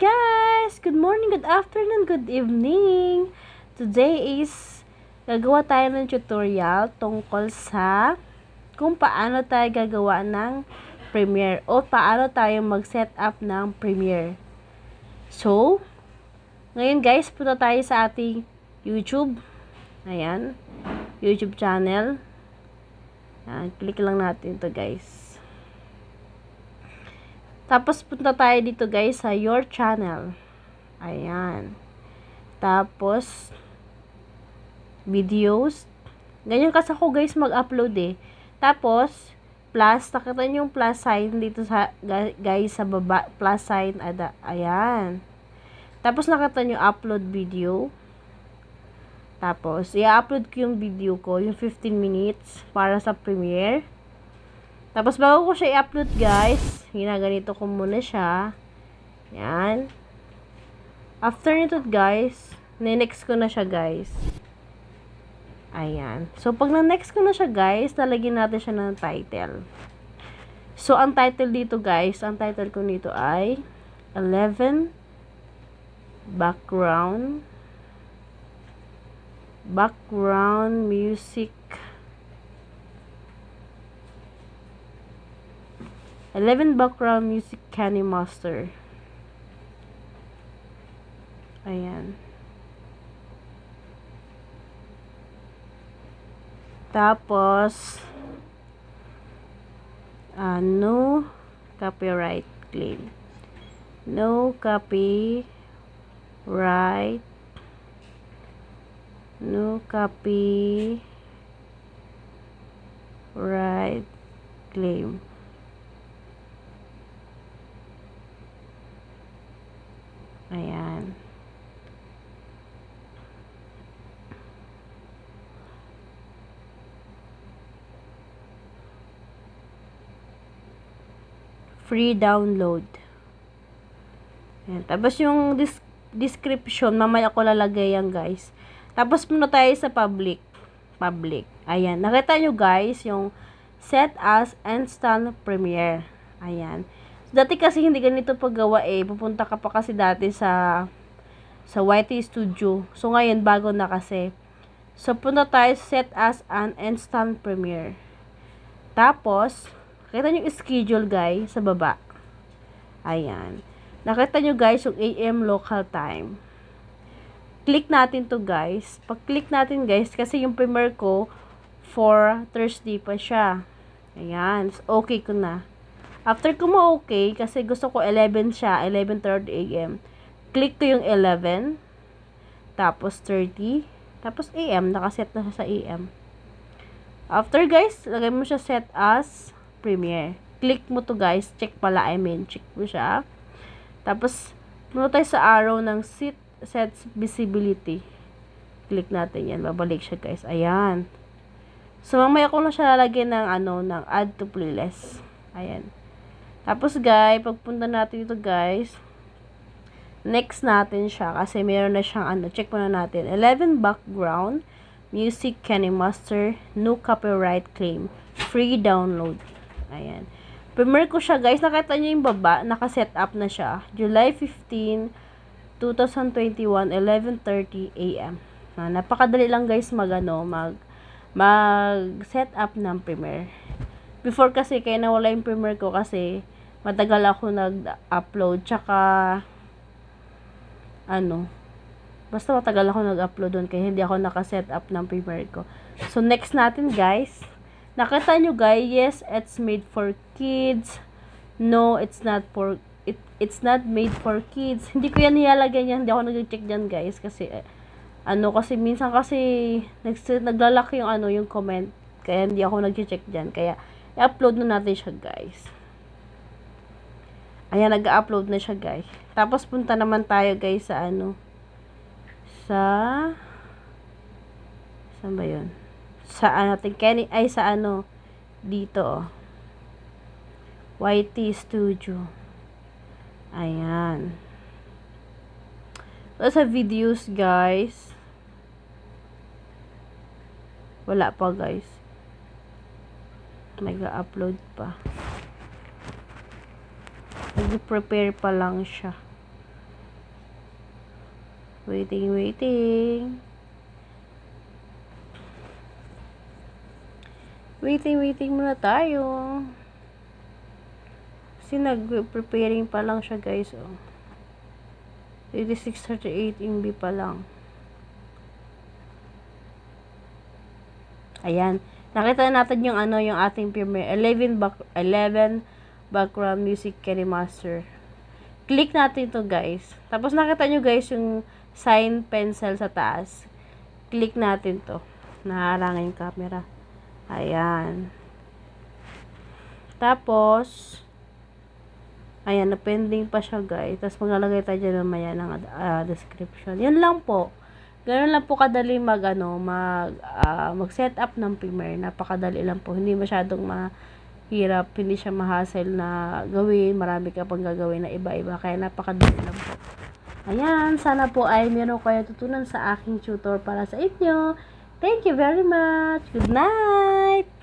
guys! Good morning, good afternoon, good evening! Today is gagawa tayo ng tutorial tungkol sa kung paano tayo gagawa ng Premiere o paano tayo mag-set up ng Premiere. So, ngayon guys, punta tayo sa ating YouTube. Ayan, YouTube channel. Ayan, click lang natin ito guys. Tapos, punta tayo dito guys sa your channel. Ayan. Tapos, videos. Ganyan kasi ako guys mag-upload eh. Tapos, plus, nakita nyo yung plus sign dito sa, guys sa baba. Plus sign, ayan. Tapos, nakita nyo upload video. Tapos, i-upload ko yung video ko, yung 15 minutes para sa Premiere. Tapos, bago ko siya i-upload, guys, ginaganito ko muna siya. Yan. After nito, guys, next ko na siya, guys. Ayan. So, pag na-next ko na siya, guys, lalagyan natin siya ng title. So, ang title dito, guys, ang title ko nito ay 11 background music 11 background music Kenny Master. Ayan. Tapos, no copyright claim. No copyright claim. Ayan. Free download. Ayan. Tapos yung description, mamaya ko lalagay yan guys. Tapos muna tayo sa public. Ayan. Nakita nyo guys, yung set as instant premiere. Ayan. Dati kasi hindi ganito paggawa eh. Pupunta ka pa kasi dati sa YT Studio. So, ngayon, bago na kasi. So, punta tayo set as an instant premiere. Tapos, nakita nyo yung schedule, guys, sa baba. Ayan. Nakita nyo, guys, yung AM local time. Click natin to guys. Pag-click natin, guys, kasi yung premiere ko for Thursday pa siya. Ayan. So, okay ko na. After ko ma-okay, kasi gusto ko 11 siya, 11:30 AM. Click ko yung 11, tapos 30, tapos AM, nakaset na siya sa AM. After guys, lagay mo siya set as Premiere. Click mo to guys, check mo siya. Tapos, muna tayo sa arrow ng set visibility. Click natin yan, babalik siya guys. Ayan. So, mamaya ko na siya lalagyan ng add to playlist. Ayan. Tapos guys, pagpunta natin dito guys, next natin siya kasi meron na siyang check muna natin. 11 background music Kenny Master, no copyright claim, free download. Ayan. Premiere ko siya guys, nakita niyo yung baba, naka-set up na siya. July 15, 2021, 11:30 AM. Napakadali lang guys mag-set up ng Premiere. Before kasi, kaya nawala yung Premiere ko kasi matagal ako nag-upload. Tsaka, basta matagal ako nag-upload doon kaya hindi ako naka-set up ng Premiere ko. So, next natin guys. Nakita nyo guys, yes, it's made for kids. No, it's not made for kids. Hindi ko yan nilalagyan yan. Hindi ako nag-check dyan guys. Kasi, kasi minsan kasi naglalaki yung comment. Kaya hindi ako nag-check dyan. Kaya, i-upload na natin siya guys. Ayan, nag-upload na siya guys. Tapos punta naman tayo guys sa saan ba yun? Dito YT Studio. Ayan. So, sa videos guys, wala pa guys. Nag-upload pa. Nag-prepare pa lang siya. Waiting, waiting. Waiting muna tayo. Kasi nag-preparing pa lang siya, guys, oh. 8638 MB pa lang. Ayan. Nakita natin yung yung ating Premiere 11 background music remaster. Click natin to, guys. Tapos nakita nyo, guys, yung sign pencil sa taas. Click natin to. Naharangin yung camera. Ayan. Tapos ayan, na-pending pa siya, guys. Tapos maglalagay tayo dyan mamaya ng description. Yan lang po. Ganun lang po kadali mag-set up ng Premiere. Napakadali lang po. Hindi masyadong mahirap. Hindi siya ma-hassle na gawin. Marami ka pang gagawin na iba-iba. Kaya napakadali lang po. Ayan. Sana po ay meron kayo tutunan sa aking tutor para sa inyo. Thank you very much. Good night!